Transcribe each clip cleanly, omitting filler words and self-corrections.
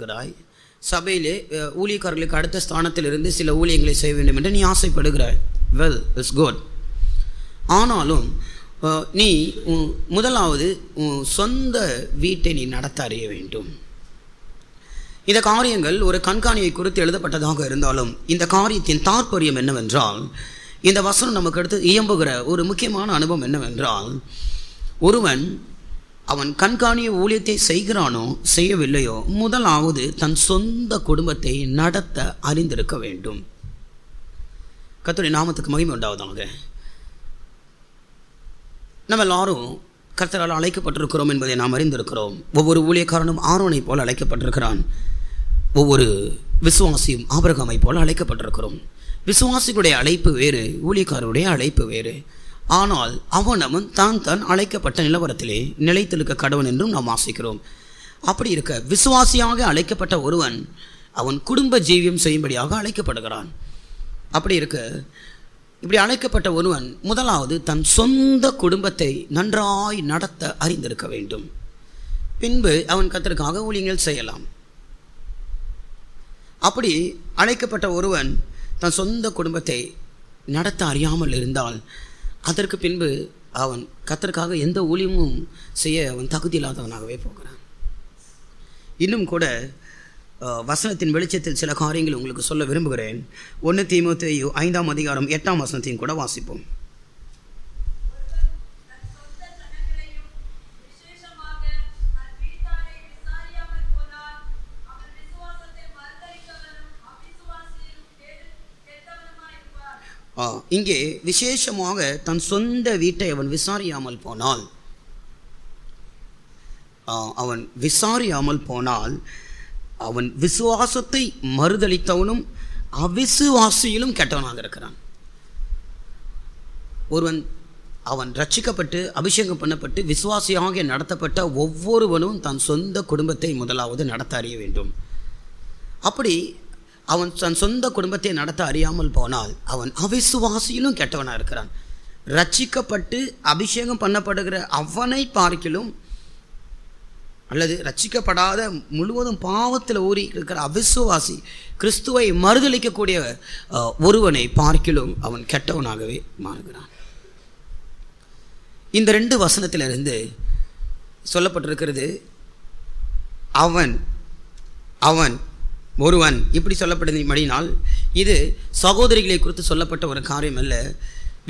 ஆசைப்படுகிறாய். சபையிலே ஊழியக்காரர்களுக்கு அடுத்த ஸ்தானத்திலிருந்து சில ஊழியங்களை செய்ய வேண்டும் என்று நீ ஆசைப்படுகிறாய். Well, it's good. ஆனாலும் நீ முதலாவது சொந்த வீட்டை நீ நடத்த அறிய வேண்டும். இந்த காரியங்கள் ஒரு கண்காணியை குறித்து எழுதப்பட்டதாக இருந்தாலும் இந்த காரியத்தின் தாற்பயம் என்னவென்றால், இந்த வசனம் நமக்கு அடுத்து இயம்புகிற ஒரு முக்கியமான அனுபவம் என்னவென்றால், ஒருவன் அவன் கண்காணிய ஊழியத்தை செய்கிறானோ செய்யவில்லையோ முதலாவது தன் சொந்த குடும்பத்தை நடத்த அறிந்திருக்க வேண்டும். கர்த்தருடைய நாமத்துக்கு மகிமை உண்டாவதாக. நம்ம எல்லாரும் கர்த்தரால் அழைக்கப்பட்டிருக்கிறோம் என்பதை நாம் அறிந்திருக்கிறோம். ஒவ்வொரு ஊழியக்காரனும் ஆரோனை போல் அழைக்கப்பட்டிருக்கிறான். ஒவ்வொரு விசுவாசியும் ஆபிரகாமை போல் அழைக்கப்பட்டிருக்கிறோம். விசுவாசிகளுடைய அழைப்பு வேறு, ஊழியக்காரருடைய அழைப்பு வேறு. ஆனால் அவனவன் தான் அழைக்கப்பட்ட நிலவரத்திலே நிலைத்திருக்க கடவன் என்றும் நாம் ஆசிக்கிறோம். அப்படி இருக்க விசுவாசியாக அழைக்கப்பட்ட ஒருவன் அவன் குடும்ப ஜீவியம் செய்யும்படியாக அழைக்கப்படுகிறான். அப்படி இருக்க இப்படி அழைக்கப்பட்ட ஒருவன் முதலாவது தன் சொந்த குடும்பத்தை நன்றாய் நடத்த அறிந்திருக்க வேண்டும். பின்பு அவன் கர்த்தருக்காக ஊழியங்கள் செய்யலாம். அப்படி அழைக்கப்பட்ட ஒருவன் தன் சொந்த குடும்பத்தை நடத்த அறியாமல் இருந்தால் அதற்கு பின்பு அவன் கர்த்தருக்காக எந்த ஊழியமும் செய்ய அவன் தகுதி இல்லாதவனாகவே போகிறான். இன்னும் கூட வசனத்தின் வெளிச்சத்தில் சில காரியங்கள் உங்களுக்கு சொல்ல விரும்புகிறேன். 1 தீமோத்தேயு 5ஆம் அதிகாரம் 8ஆம் வசனத்தையும் கூட வாசிப்போம். இங்கே விசேஷமாக தன் சொந்த வீட்டை அவன் விசாரியாமல் போனால் அவன் விசுவாசத்தை மறுதலித்தவனும் அவிசுவாசியிலும் கெட்டவனாக இருக்கிறான். அவன் ரட்சிக்கப்பட்டு அபிஷேகம் பண்ணப்பட்டு விசுவாசியாக நடத்தப்பட்ட ஒவ்வொருவனும் தன் சொந்த குடும்பத்தை முதலாவது நடத்த அறிய வேண்டும். அப்படி அவன் தன் சொந்த குடும்பத்தை நடத்த அறியாமல் போனால் அவன் அவிசுவாசியிலும் கெட்டவனாக இருக்கிறான். ரட்சிக்கப்பட்டு அபிஷேகம் பண்ணப்படுகிற அவனை பார்க்கிலும் அல்லது ரட்சிக்கப்படாத முழுவதும் பாவத்தில் ஊறி இருக்கிற அவிசுவாசி கிறிஸ்துவை மறுதலிக்கக்கூடிய ஒருவனை பார்க்கிலும் அவன் கெட்டவனாகவே மாறுகிறான். இந்த 2 வசனத்திலிருந்து சொல்லப்பட்டிருக்கிறது ஒருவன் இப்படி சொல்லப்படுவதினால் இது சகோதரிகளை குறித்து சொல்லப்பட்ட ஒரு காரியம் அல்ல.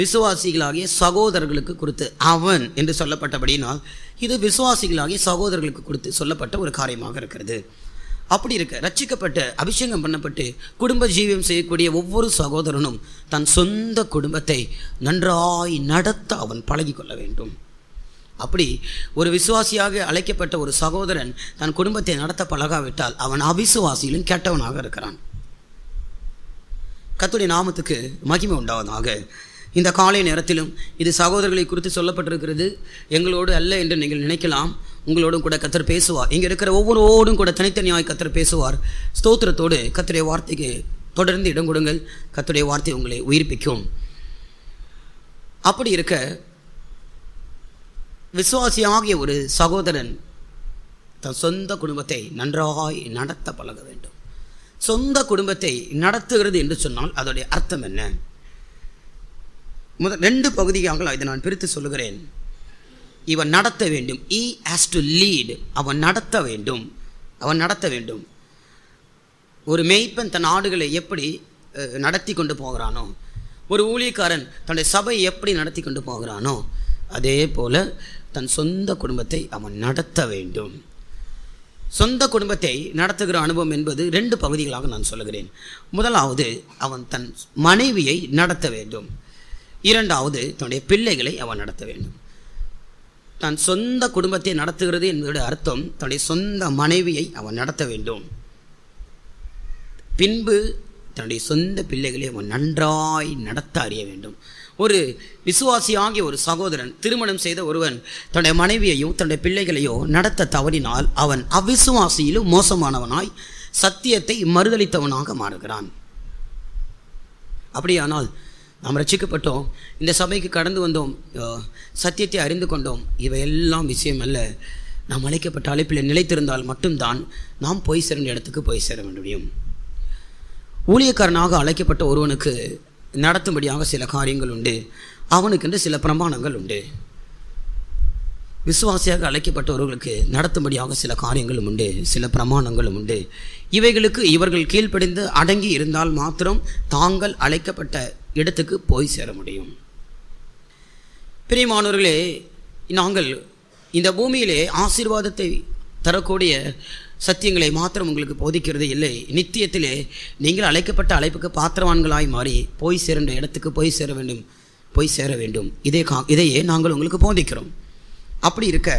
விசுவாசிகளாகிய சகோதரர்களுக்கு குறித்து அவன் என்று சொல்லப்பட்டபடினால் இது விசுவாசிகளாகிய சகோதரர்களுக்கு குறித்து சொல்லப்பட்ட ஒரு காரியமாக இருக்கிறது. அப்படி இருக்க ரட்சிக்கப்பட்டு அபிஷேகம் பண்ணப்பட்டு குடும்ப ஜீவியம் செய்யக்கூடிய ஒவ்வொரு சகோதரனும் தன் சொந்த குடும்பத்தை நன்றாய் நடத்த அவன் பழகி கொள்ள வேண்டும். அப்படி ஒரு விசுவாசியாக அழைக்கப்பட்ட ஒரு சகோதரன் தன் குடும்பத்தை நடத்த பழகாவிட்டால் அவன் அவிசுவாசியிலும் கெட்டவனாக இருக்கிறான். கர்த்தருடைய நாமத்துக்கு மகிமை உண்டாவதாக. இந்த காலை நேரத்திலும் இது சகோதரர்களை குறித்து சொல்லப்பட்டிருக்கிறது. எங்களோடு அல்ல என்று நீங்கள் நினைக்கலாம். உங்களோடும் கூட கர்த்தர் பேசுவார். இங்கே இருக்கிற ஒவ்வொருவரோடும் கூட தனித்தனியாய் கர்த்தர் பேசுவார். ஸ்தோத்திரத்தோடு கர்த்தருடைய வார்த்தைக்கு தொடர்ந்து இடம் கொடுங்கள். கர்த்தருடைய வார்த்தை உங்களை உயிர்ப்பிக்கும். அப்படி இருக்க விசுவாசியாகிய ஒரு சகோதரன் தன் சொந்த குடும்பத்தை நன்றாய் நடத்த பழக வேண்டும். சொந்த குடும்பத்தை நடத்துகிறது என்று சொன்னால் அதோடைய அர்த்தம் என்ன? 2 பகுதியாக இதை நான் பிரித்து சொல்லுகிறேன். இவன் நடத்த வேண்டும். he has to lead. அவன் நடத்த வேண்டும். ஒரு மேய்ப்பன் தன் ஆடுகளை எப்படி நடத்தி கொண்டு போகிறானோ, ஒரு ஊழியக்காரன் தன்னுடைய சபை எப்படி நடத்தி கொண்டு போகிறானோ, அதே போல தன் சொந்த குடும்பத்தை அவன் நடத்த வேண்டும். சொந்த குடும்பத்தை நடத்துகிற அனுபவம் என்பது 2 பகுதிகளாக நான் சொல்லுகிறேன். முதலாவது அவன் தன் மனைவியை நடத்த வேண்டும். 2வது தன்னுடைய பிள்ளைகளை அவன் நடத்த வேண்டும். தன் சொந்த குடும்பத்தை நடத்துகிறது என்பதோட அர்த்தம் தன்னுடைய சொந்த மனைவியை அவன் நடத்த வேண்டும். பின்பு தன்னுடைய சொந்த பிள்ளைகளை அவன் நன்றாய் நடத்த அறிய வேண்டும். ஒரு விசுவாசியாகிய ஒரு சகோதரன், திருமணம் செய்த ஒருவன் தன்னுடைய மனைவியையோ தன்னுடைய பிள்ளைகளையோ நடத்த தவறினால் அவன் அவிசுவாசியிலும் மோசமானவனாய் சத்தியத்தை மறுதலித்தவனாக மாறுகிறான். அப்படியானால் நாம் ரட்சிக்கப்பட்டோம், இந்த சபைக்கு கடந்து வந்தோம், சத்தியத்தை அறிந்து கொண்டோம், இவையெல்லாம் விஷயம் அல்ல. நாம் அழைக்கப்பட்ட அழைப்பில் நிலைத்திருந்தால் மட்டும்தான் நாம் போய் சேர இடத்துக்கு போய் சேர முடியும். ஊழியக்காரனாக அழைக்கப்பட்ட ஒருவனுக்கு நடத்தும்படியாக சில காரியங்கள் உண்டு. அவனுக்கென்று சில பிரமாணங்கள் உண்டு. விசுவாசியாக அழைக்கப்பட்டவர்களுக்கு நடத்தும்படியாக சில காரியங்களும் உண்டு, சில பிரமாணங்களும் உண்டு. இவைகளுக்கு இவர்கள் கீழ்ப்படிந்து அடங்கி இருந்தால் மாத்திரம் தாங்கள் அழைக்கப்பட்ட இடத்துக்கு போய் சேர முடியும். பிரியமானவர்களே, நாங்கள் இந்த பூமியிலே ஆசீர்வாதத்தை தரக்கூடிய சத்தியங்களை மாத்திரம் உங்களுக்கு போதிக்கிறது இல்லை. நித்தியத்திலே நீங்கள் அழைக்கப்பட்ட அழைப்புக்கு பாத்திரவான்களாய் மாறி போய் சேர இடத்துக்கு போய் சேர வேண்டும். இதையே நாங்கள் உங்களுக்கு போதிக்கிறோம். அப்படி இருக்க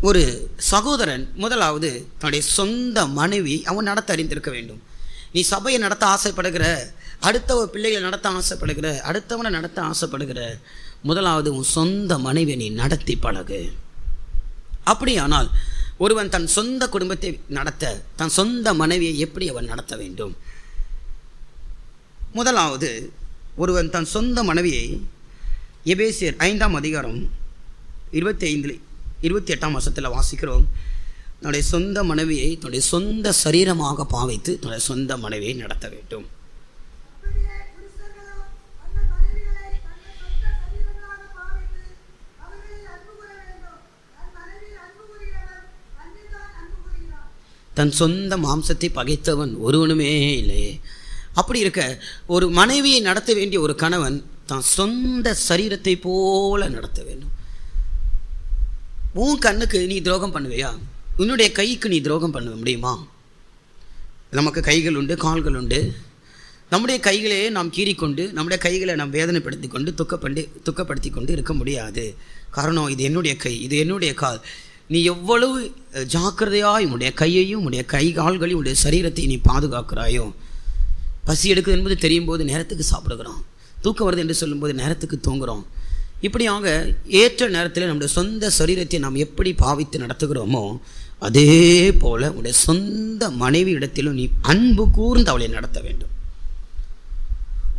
ஒரு சகோதரன் முதலாவது தன்னுடைய சொந்த மனைவி அவன் நடத்த அறிந்திருக்க வேண்டும். நீ சபையை நடத்த ஆசைப்படுகிற, அடுத்த பிள்ளைகளை நடத்த ஆசைப்படுகிற, அடுத்தவனை நடத்த ஆசைப்படுகிற, முதலாவது உன் சொந்த மனைவியை நீ நடத்தி பழகு. அப்படியானால் ஒருவன் தன் சொந்த குடும்பத்தை நடத்த தன் சொந்த மனைவியை எப்படி அவன் நடத்த வேண்டும்? முதலாவது ஒருவன் தன் சொந்த மனைவியை எபேசியர் 5ஆம் அதிகாரம் 28ஆம் வசனத்தில் வாசிக்கிறோம். தன்னுடைய சொந்த மனைவியை தன்னுடைய சொந்த சரீரமாக பாவித்து தன்னுடைய சொந்த மனைவியை நடத்த வேண்டும். தன் சொந்த மாம்சத்தை பகைத்தவன் ஒருவனுமே இல்லையே. அப்படி இருக்க ஒரு மனைவியை நடத்த வேண்டிய ஒரு கணவன் தான் சொந்த சரீரத்தை போல நடத்த வேண்டும். உன் கண்ணுக்கு நீ துரோகம் பண்ணுவியா? உன்னுடைய கைக்கு நீ துரோகம் பண்ண முடியுமா? நமக்கு கைகள் உண்டு, கால்கள் உண்டு. நம்முடைய கைகளே நாம் கீறிக்கொண்டு, நம்முடைய கைகளை நாம் வேதனைப்படுத்தி கொண்டு துக்கப்படுத்தி கொண்டு இருக்க முடியாது. காரணம், இது என்னுடைய கை, இது என்னுடைய கால். நீ எவ்வளவு ஜாக்கிரதையாய் உன்னுடைய கையையும் உன்னுடைய கை கால்களையும் உன்னுடைய சரீரத்தை நீ பாதுகாக்கிறாயோ. பசி எடுக்குது என்பது தெரியும் போது நேரத்துக்கு சாப்பிடுகிறோம், தூக்கம் வருது என்று சொல்லும்போது நேரத்துக்கு தூங்குகிறோம். இப்படியாக ஏற்ற நேரத்தில் நம்முடைய சொந்த சரீரத்தை நாம் எப்படி பாவித்து நடத்துகிறோமோ அதே போல உன்னுடைய சொந்த மனைவி இடத்திலும் நீ அன்பு கூர்ந்து அவளை நடத்த வேண்டும்.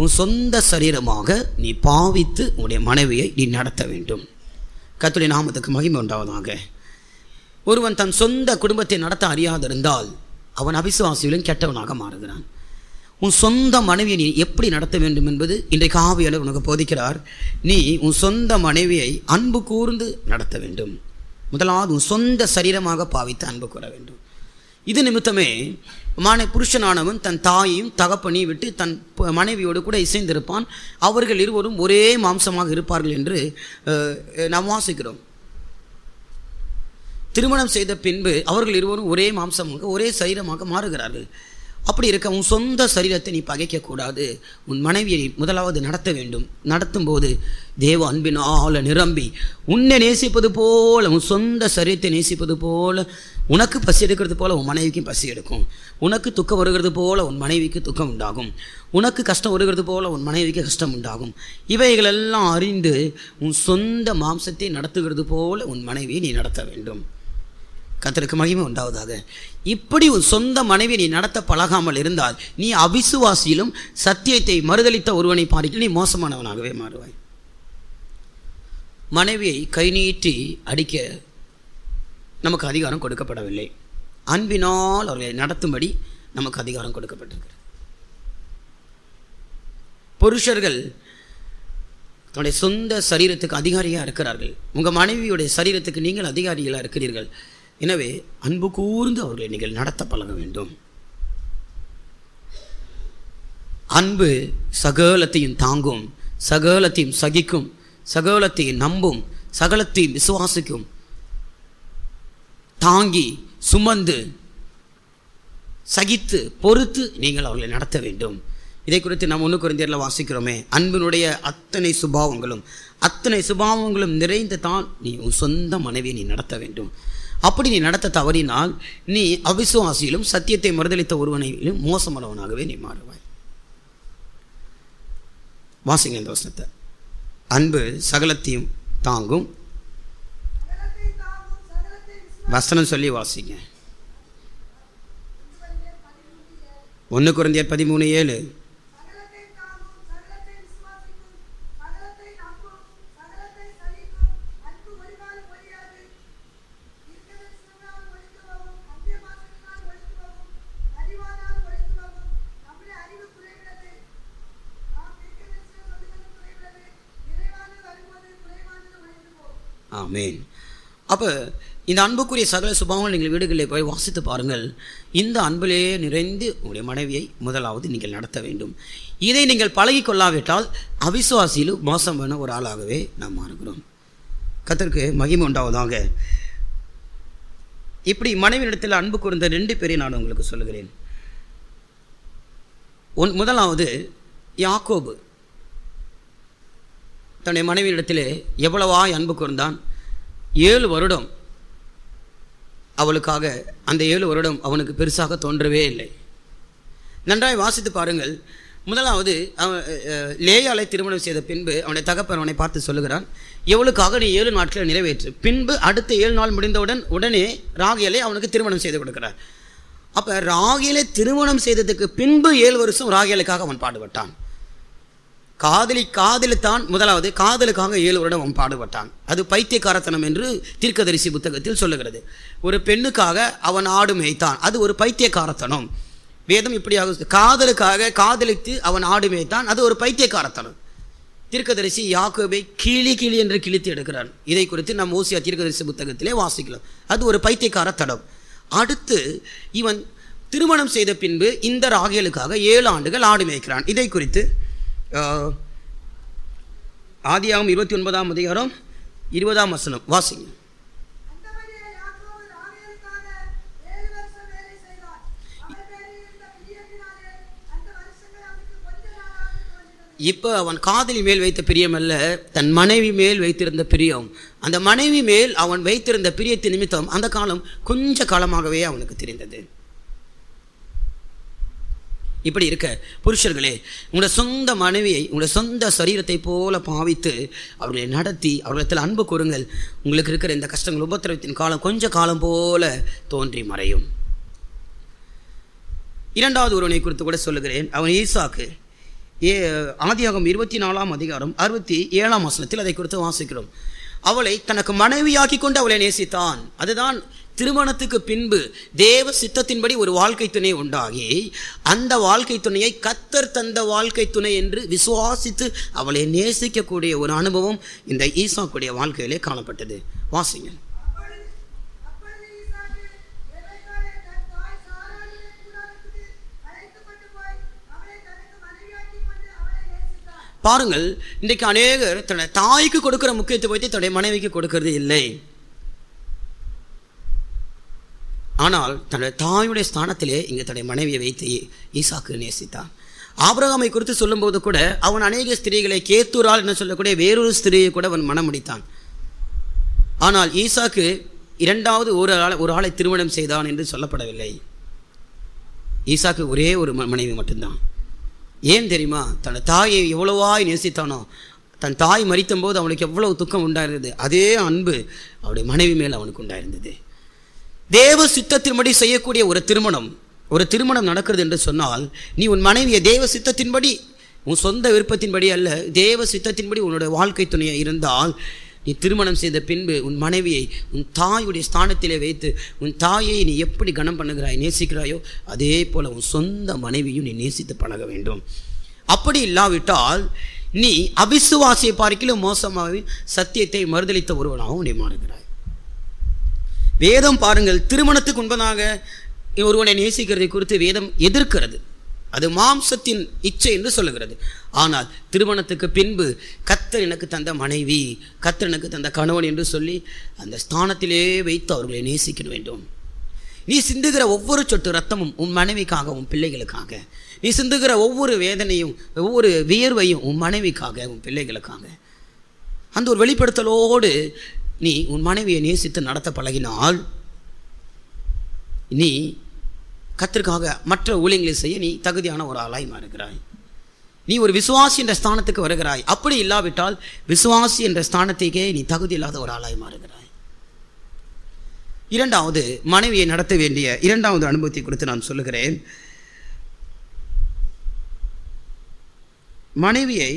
உன் சொந்த சரீரமாக நீ பாவித்து உன்னுடைய மனைவியை நீ நடத்த வேண்டும். கர்த்தருடைய நாமத்துக்கு மகிமை உண்டாவதாக. ஒருவன் தன் சொந்த குடும்பத்தை நடத்த அறியாதிருந்தால் அவன் அவிசுவாசியிலும் கெட்டவனாக மாறுகிறான். உன் சொந்த மனைவியை நீ எப்படி நடத்த வேண்டும் என்பது இன்றைக்கு ஆவியாளர் உனக்கு போதிக்கிறார். நீ உன் சொந்த மனைவியை அன்பு கூர்ந்து நடத்த வேண்டும். முதலாவது உன் சொந்த சரீரமாக பாவித்து அன்பு கூற வேண்டும். இது நிமித்தமே புருஷனானவன் தன் தாயையும் தகப்பனையும் விட்டு தன் மனைவியோடு கூட இசைந்திருப்பான், அவர்கள் இருவரும் ஒரே மாம்சமாக இருப்பார்கள் என்று நாம் வாசிக்கிறோம். திருமணம் செய்த பின்பு அவர்கள் இருவரும் ஒரே மாம்சமாக ஒரே சரீரமாக மாறுகிறார்கள். அப்படி இருக்க உன் சொந்த சரீரத்தை நீ பகைக்கக்கூடாது. உன் மனைவியை முதலாவது நடத்த வேண்டும். நடத்தும் போது தேவ அன்பினால் நிரம்பி உன்னை நேசிப்பது போல, உன் சொந்த சரீரத்தை நேசிப்பது போல, உனக்கு பசி எடுக்கிறது போல உன் மனைவிக்கும் பசி எடுக்கும். உனக்கு துக்கம் வருகிறது போல உன் மனைவிக்கு துக்கம் உண்டாகும். உனக்கு கஷ்டம் வருகிறது போல உன் மனைவிக்கு கஷ்டம் உண்டாகும். இவைகளெல்லாம் அறிந்து உன் சொந்த மாம்சத்தை நடத்துகிறது போல உன் மனைவியை நீ நடத்த வேண்டும். கர்த்தருக்கு மகிமை உண்டாவதாக. இப்படி உன் சொந்த மனைவி நீ நடத்த பழகாமல் இருந்தால் நீ அவிசுவாசியிலும் சத்தியத்தை மறுதலித்த ஒருவனை பார்த்து நீ மோசமானவனாகவே மாறுவாய். மனைவியை கை நீட்டி அடிக்க நமக்கு அதிகாரம் கொடுக்கப்படவில்லை. அன்பினால் அவர்களை நடத்தும்படி நமக்கு அதிகாரம் கொடுக்கப்பட்டிருக்கிறது. புருஷர்கள் தன்னுடைய சொந்த சரீரத்துக்கு அதிகாரியாக இருக்கிறார்கள். உங்கள் மனைவியுடைய சரீரத்துக்கு நீங்கள் அதிகாரிகளாக இருக்கிறீர்கள். எனவே அன்பு கூர்ந்து அவர்களை நீங்கள் நடத்த பழக வேண்டும். அன்பு சகலத்தையும் தாங்கும், சகலத்தையும் சகிக்கும், சகலத்தையும் நம்பும், சகலத்தையும் விசுவாசிக்கும். தாங்கி சுமந்து சகித்து பொறுத்து நீங்கள் அவர்களை நடத்த வேண்டும். இதை குறித்து நாம் 1 கொரிந்தியரில் வாசிக்கிறோமே, அன்பினுடைய அத்தனை சுபாவங்களும் நிறைந்து தான் நீ உன் சொந்த மனைவியை நீ நடத்த வேண்டும். அப்படி நீ நடத்த தவறினால் நீ அவிசுவாசியிலும் சத்தியத்தை மறுதலித்த ஒருவனையிலும் மோசமானவனாகவே நீ மாறுவாய். வாசிங்க இந்த வசனத்தை. அன்பு சகலத்தையும் தாங்கும். வசனம் சொல்லி வாசிங்க. 1 கொரிந்தியர் 13:7. ஆமேன். அப்போ இந்த அன்புக்குரிய சகல சுபாவங்கள் நீங்கள் வீடுகளில் போய் வாசித்து பாருங்கள். இந்த அன்பிலே நிறைந்து உங்களுடைய மனைவியை முதலாவது நீங்கள் நடத்த வேண்டும். இதை நீங்கள் பழகி கொள்ளாவிட்டால் அவிசுவாசியிலும் மோசமான ஒரு ஆளாகவே நாம் மாறுகிறோம். கர்த்தருக்கு மகிமை உண்டாவதாக. இப்படி மனைவியிடத்தில் அன்பு கூர்ந்த 2 பேரை நான் உங்களுக்கு சொல்லுகிறேன். முதலாவது யாக்கோபு தன்னுடைய மனைவியிடத்தில் எவ்வளவாய் அன்பு கூர்ந்தான். 7 வருடம் அவளுக்காக, அந்த 7 வருடம் அவனுக்கு பெருசாக தோன்றவே இல்லை. நன்றாய் வாசித்து பாருங்கள். முதலாவது லேயாளை திருமணம் செய்த பின்பு அவனுடைய தகப்பன் அவனை பார்த்து சொல்லுகிறான், எவளுக்காக நீ 7 நாட்களை நிறைவேற்று. பின்பு அடுத்த 7 நாள் முடிந்தவுடன் உடனே ராகேலை அவனுக்கு திருமணம் செய்து கொடுக்கிறார். அப்போ ராகேலை திருமணம் செய்ததுக்கு பின்பு 7 வருஷம் ராகேலுக்காக அவன் பாடுபட்டான். காதலித்தான். முதலாவது காதலுக்காக 7 வருடம் அவன் பாடுபட்டான். அது பைத்தியக்காரத்தனம் என்று தீர்க்கதரிசி புத்தகத்தில் சொல்லுகிறது. ஒரு பெண்ணுக்காக அவன் ஆடு மேய்த்தான். அது ஒரு பைத்தியக்காரத்தனம். வேதம் இப்படியாக காதலுக்காக காதலித்து அவன் ஆடு மேய்த்தான். அது ஒரு பைத்தியக்காரத்தனம். தீர்க்கதரிசி யாக்கோபை கிளி என்று கிழித்து எடுக்கிறான். இதை குறித்து நாம் ஓசியா தீர்க்கதரிசி புத்தகத்திலே வாசிக்கலாம். அது ஒரு பைத்தியக்காரத்தனம். அடுத்து இவன் திருமணம் செய்த பின்பு இந்த ராகேலுக்காக 7 ஆண்டுகள் ஆடு மேய்க்கிறான். இதை குறித்து ஆதியாகமம் 29ஆம் அதிகாரம் 20ஆம் வசனம் வாசிங்க. இப்போ அவன் காதலி மேல் வைத்த பிரியம் அல்ல, தன் மனைவி மேல் வைத்திருந்த பிரியம். அந்த மனைவி மேல் அவன் வைத்திருந்த பிரியத்தின் நிமித்தம் அந்த காலம் கொஞ்ச காலமாகவே அவனுக்கு தெரிந்தது. இப்படி இருக்க புருஷர்களே, உங்களோட சொந்த மனைவியை உங்களோட சொந்த சரீரத்தை போல பாவித்து அவர்களை நடத்தி அவர்களிடத்தில் அன்பு கூறுங்கள். உங்களுக்கு இருக்கிற இந்த கஷ்டங்கள் உபத்திரவத்தின் காலம் கொஞ்ச காலம் போல தோன்றி மறையும். 2வது ஒருவனை குறித்து கூட சொல்லுகிறேன். அவன் ஈசாக்கு. ஆதியாகமம் 24ஆம் அதிகாரம் 67ஆம் வசனத்தில் அதை குறித்து வாசிக்கிறோம். அவளை தனக்கு மனைவியாக்கி கொண்டு அவளை நேசித்தான். அதுதான் திருமணத்துக்கு பின்பு தேவ சித்தத்தின்படி ஒரு வாழ்க்கை துணை உண்டாகி அந்த வாழ்க்கை துணையை கர்த்தர் தந்த வாழ்க்கை துணை என்று விசுவாசித்து அவளை நேசிக்கக்கூடிய ஒரு அனுபவம் இந்த ஈசாக்குடைய வாழ்க்கையிலே காணப்பட்டது. வாசிங்க. பாருங்கள், இன்றைக்கு அநேகர் தன்னுடைய தாய்க்கு கொடுக்கிற முக்கியத்துவத்தை தன்னுடைய மனைவிக்கு கொடுக்கறது இல்லை. ஆனால் தன்னுடைய தாயுடைய ஸ்தானத்திலே இங்கே தன்னுடைய மனைவியை வைத்து ஈசாக்கு நேசித்தான். ஆபிரகாமை குறித்து சொல்லும்போது கூட அவன் அநேக ஸ்திரீகளை கேத்தூரால் என்று சொல்லக்கூடிய வேறொரு ஸ்திரீயை கூட அவன் மனம் முடித்தான். ஆனால் ஈசாக்கு 2வது ஒரு ஆளை திருமணம் செய்தான் என்று சொல்லப்படவில்லை. ஈசாக்கு ஒரே ஒரு மனைவி மட்டும்தான். ஏன் தெரியுமா? தன் தாயை எவ்வளவாய் நேசித்தானோ, தன் தாய் மரித்தபோது அவனுக்கு எவ்வளவு துக்கம் உண்டாயிருந்தது, அதே அன்பு அவருடைய மனைவி மேல் அவனுக்கு உண்டாயிருந்தது. தேவ சித்தத்தின்படி செய்யக்கூடிய ஒரு திருமணம் நடக்கிறது என்று சொன்னால், நீ உன் மனைவியை தேவ சித்தத்தின்படி, உன் சொந்த விருப்பத்தின்படி அல்ல, தேவ சித்தத்தின்படி உன்னுடைய வாழ்க்கை துணையை இருந்தால், நீ திருமணம் செய்த பின்பு உன் மனைவியை உன் தாயுடைய ஸ்தானத்திலே வைத்து உன் தாயை நீ எப்படி கனம் பண்ணுகிறாய், நேசிக்கிறாயோ அதே போல் உன் சொந்த மனைவியும் நீ நேசித்து பழக வேண்டும். அப்படி இல்லாவிட்டால் நீ அவிசுவாசியை பார்க்கிலும் மோசமாக சத்தியத்தை மறுதலித்த ஒருவனாகவும் நீ மாறுகிறாய். வேதம் பாருங்கள், திருமணத்துக்கு முன்பதாக ஒருவனை நேசிக்கிறதை குறித்து வேதம் எதிர்க்கிறது. அது மாம்சத்தின் இச்சை என்று சொல்லுகிறது. ஆனால் திருமணத்துக்கு பின்பு கர்த்தர் எனக்கு தந்த மனைவி, கர்த்தர் எனக்கு தந்த கணவன் என்று சொல்லி அந்த ஸ்தானத்திலே வைத்து அவர்களை நேசிக்க வேண்டும். நீ சிந்துகிற ஒவ்வொரு சொட்டு ரத்தமும் உன் மனைவிக்காக, உன் பிள்ளைகளுக்காக. நீ சிந்துகிற ஒவ்வொரு வேதனையும் ஒவ்வொரு வியர்வையும் உன் மனைவிக்காக, உன் பிள்ளைகளுக்காக. அந்த ஒரு வெளிப்படுத்தலோடு நீ உன் மனைவியை நேசித்து நடத்த பழகினால் நீ கர்த்தருக்காக மற்ற ஊழியங்களை செய்ய நீ தகுதியான ஒரு ஆளாய் மாறுகிறாய். நீ ஒரு விசுவாசி என்ற ஸ்தானத்துக்கு வருகிறாய். அப்படி இல்லாவிட்டால் விசுவாசி என்ற ஸ்தானத்துக்கே நீ தகுதி இல்லாத ஒரு ஆளாய் மாறுகிறாய். 2வது மனைவியை நடத்த வேண்டிய 2வது அனுபவத்தை குறித்து நான் சொல்லுகிறேன். மனைவியை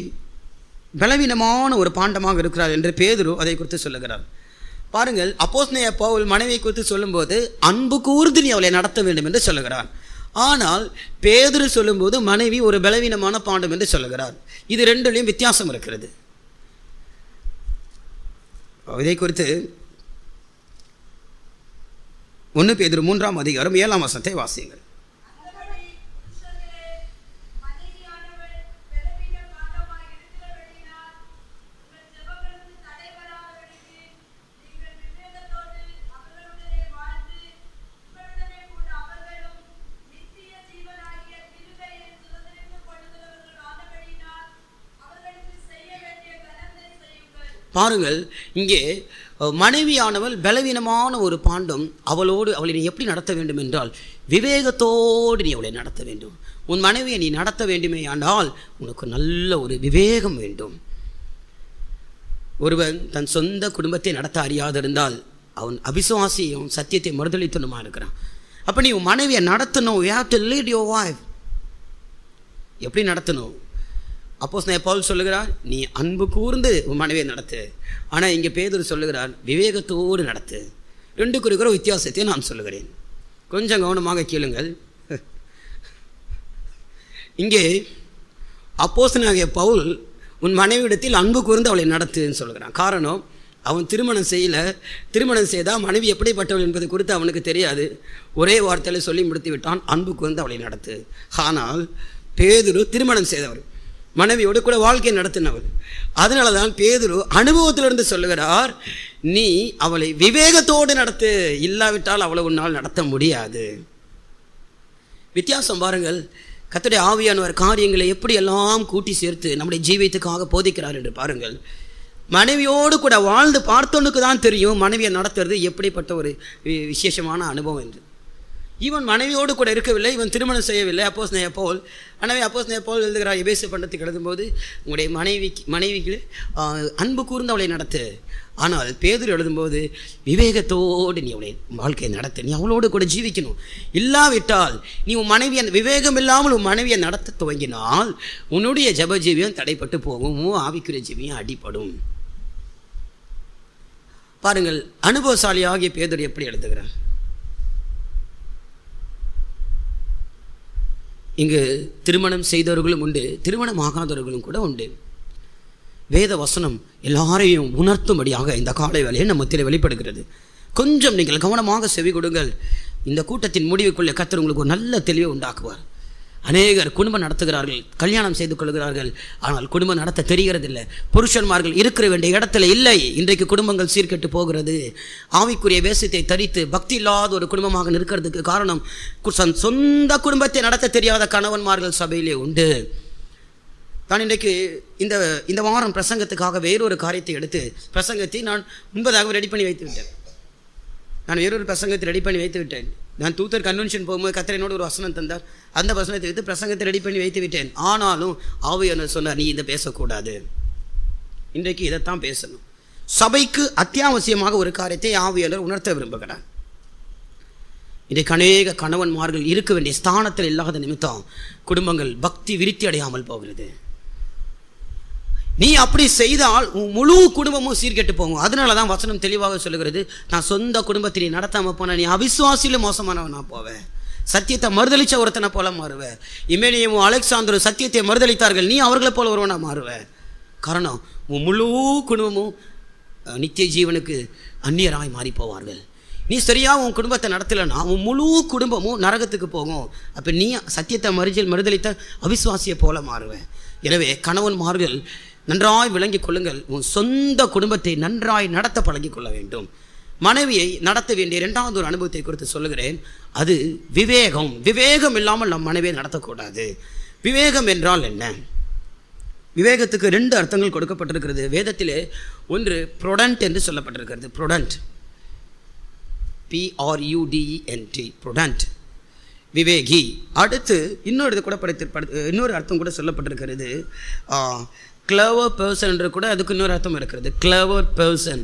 பலவீனமான ஒரு பாண்டமாக இருக்கிறார் என்று பேதுரு அதை குறித்து சொல்லுகிறார். பாருங்கள், அப்போஸ்தலனாகிய பவுல் மனைவியை குறித்து சொல்லும்போது அன்பு கூர்ந்து நீ அவளை நடத்த வேண்டும் என்று சொல்லுகிறார். ஆனால் பேதுரு சொல்லும்போது மனைவி ஒரு பலவீனமான பாண்டம் என்று சொல்லுகிறார். இது 2லையும் வித்தியாசம் இருக்கிறது. இதை குறித்து 1 பேதுரு 3ஆம் அதிகாரம் 7ஆம் வசனத்தை வாசியுங்கள். பாருங்கள், இங்கே மனைவியானவள் பலவீனமான ஒரு பாண்டம், அவளை நீ எப்படி நடத்த வேண்டும் என்றால் விவேகத்தோடு நீ அவளை நடத்த வேண்டும். உன் மனைவியை நீ நடத்த வேண்டுமே ஆனால் உனக்கு நல்ல ஒரு விவேகம் வேண்டும். ஒருவன் தன் சொந்த குடும்பத்தை நடத்த அறியாதிருந்தால் அவன் அவிசுவாசியும் சத்தியத்தை மறுதளித்தனுமா இருக்கிறான். அப்போ நீ உன் மனைவியை நடத்தணும். You have to lead your wife. எப்படி நடத்தணும்? அப்போஸ்தலன் பவுல் சொல்லுகிறார், நீ அன்பு கூர்ந்து உன் மனைவியை நடத்து. ஆனால் இங்கே பேதுரு சொல்லுகிறார், விவேகத்தோடு நடத்து. ரெண்டுக்கு இருக்கிற வித்தியாசத்தை நான் சொல்லுகிறேன், கொஞ்சம் கவனமாக கேளுங்கள். இங்கே அப்போஸ்தலனாகிய பவுல் உன் மனைவியிடத்தில் அன்பு கூர்ந்து அவளை நடத்துன்னு சொல்லுகிறான். காரணம், அவன் திருமணம் செய்தால் மனைவி எப்படிப்பட்டவள் என்பது குறித்து அவனுக்கு தெரியாது. ஒரே வார்த்தையில் சொல்லி முடித்து விட்டான், அன்பு கூர்ந்து அவளை நடத்து. ஆனால் பேதுரு திருமணம் செய்தவர், மனைவியோடு கூட வாழ்க்கையை நடத்தினவர். அதனால தான் பேதுரு அனுபவத்திலிருந்து சொல்லுகிறார், நீ அவளை விவேகத்தோடு நடத்து, இல்லாவிட்டால் அவளை உன்னால் நடத்த முடியாது. வித்தியாசம் பாருங்கள். கர்த்தருடைய ஆவியானவர் காரியங்களை எப்படி எல்லாம் கூட்டி சேர்த்து நம்முடைய ஜீவியத்துக்காக போதிக்கிறார் என்று பாருங்கள். மனைவியோடு கூட வாழ்ந்து பார்த்தவனுக்கு தான் தெரியும் மனைவியை நடத்துறது எப்படிப்பட்ட ஒரு விசேஷமான அனுபவம் என்று. இவன் மனைவியோடு கூட இருக்கவில்லை, இவன் திருமணம் செய்யவில்லை. அப்போஸ்தலன் பவுல் எழுதுகிறார், எபேசு பண்டத்துக்கு எழுதும்போது, உங்களுடைய மனைவிக்கு அன்பு கூர்ந்து அவளை நடத்து. ஆனால் பேதுரு எழுதும்போது, விவேகத்தோடு நீ அவளை வாழ்க்கையை நடத்து, நீ அவளோடு கூட ஜீவிக்கணும். இல்லாவிட்டால் நீ உன் மனைவியை விவேகம் இல்லாமல் உன் மனைவியை நடத்த துவங்கினால் உன்னுடைய ஜப ஜீவியம் தடைப்பட்டு போகும், ஆவிக்குரிய ஜீவியம் அடிப்படும். பாருங்கள், அனுபவசாலியாகிய பேதுரு எப்படி எழுதுகிறார். இங்கு திருமணம் செய்தவர்களும் உண்டு, திருமணம் ஆகாதவர்களும் கூட உண்டு. வேத வசனம் எல்லாரையும் உணர்த்தும்படியாக இந்த காலை வேளையை நம்ம மத்தியில் வெளிப்படுகிறது. கொஞ்சம் நீங்கள் கவனமாக செவி கொடுங்கள். இந்த கூட்டத்தின் முடிவுக்குள்ளே கர்த்தர் உங்களுக்கு ஒரு நல்ல தெளிவை உண்டாக்குவார். அநேகர் குடும்பம் நடத்துகிறார்கள், கல்யாணம் செய்து கொள்கிறார்கள், ஆனால் குடும்பம் நடத்த தெரிகிறதில்லை. புருஷன்மார்கள் இருக்கிற வேண்டிய இடத்துல இல்லை. இன்றைக்கு குடும்பங்கள் சீர்கெட்டு போகிறது. ஆவிக்குரிய வேஷத்தை தரித்து பக்தி இல்லாத ஒரு குடும்பமாக நிற்கிறதுக்கு காரணம், சொந்த குடும்பத்தை நடத்த தெரியாத கணவன்மார்கள் சபையிலே உண்டு. நான் இன்றைக்கு இந்த வாரம் பிரசங்கத்துக்காக வேறொரு காரியத்தை எடுத்து பிரசங்கத்தை நான் முன்பதாக ரெடி பண்ணி வைத்து விட்டேன். நான் தூத்தர் கன்வென்ஷன் போகும்போது கர்த்தர் என்னோட ஒரு வசனம் தந்தார். அந்த வசனத்தை வைத்து பிரசங்கத்தை ரெடி பண்ணி வைத்து விட்டேன். ஆனாலும் ஆவியானவர் சொன்னார், நீ இதை பேசக்கூடாது, இன்றைக்கு இதைத்தான் பேசணும். சபைக்கு அத்தியாவசியமாக ஒரு காரியத்தை ஆவியானவர் உணர்த்த விரும்புகிறார். இன்றைக்கு அநேக கணவன்மார்கள் இருக்க வேண்டிய ஸ்தானத்தில் இல்லாத நிமித்தம் குடும்பங்கள் பக்தி விருத்தி அடையாமல் போகிறது. நீ அப்படி செய்தால் முழு குடும்பமும் சீர்கெட்டு போகும். அதனால தான் வசனம் தெளிவாக சொல்லுகிறது, நான் சொந்த குடும்பத்தை நடத்தாமல் போன நீ அவிசுவாசியில மோசமானவனா போவேன், சத்தியத்தை மறுதளிச்ச ஒருத்தனை போல மாறுவேன். இமேனியமும் அலெக்சாந்தரும் சத்தியத்தை மறுதளித்தார்கள், நீ அவர்களை போல ஒருவனா மாறுவேன். காரணம், உன் முழு குடும்பமும் நித்திய ஜீவனுக்கு அந்நியராய் மாறி போவார்கள். நீ சரியாக உன் குடும்பத்தை நடத்தலைன்னா உன் முழு குடும்பமும் நரகத்துக்கு போகும். அப்போ நீ சத்தியத்தை மறுதளித்த அவிசுவாசியை போல மாறுவேன். எனவே கணவன்மார்கள் நன்றாய் விளங்கிக் கொள்ளுங்கள், உன் சொந்த குடும்பத்தை நன்றாய் நடத்த பழகிக் கொள்ள வேண்டும். மனைவியை நடத்த வேண்டிய இரண்டாவது ஒரு அனுபவத்தை குறித்து சொல்லுகிறேன். அது விவேகம். விவேகம் இல்லாமல் நம் மனைவியை நடத்தக்கூடாது. விவேகம் என்றால் என்ன? விவேகத்துக்கு 2 அர்த்தங்கள் கொடுக்கப்பட்டிருக்கிறது வேதத்திலே. ஒன்று ப்ரொடன்ட் என்று சொல்லப்பட்டிருக்கிறது. ப்ரொடன்ட், PRUDENT, ப்ரொடன்ட், விவேகி. அடுத்து இன்னொரு அர்த்தம் கூட சொல்லப்பட்டிருக்கிறது, கிளவர் பர்சன் என்று கூட அதுக்கு இன்னொரு அர்த்தம் இருக்கிறது. கிளவர் பர்சன்,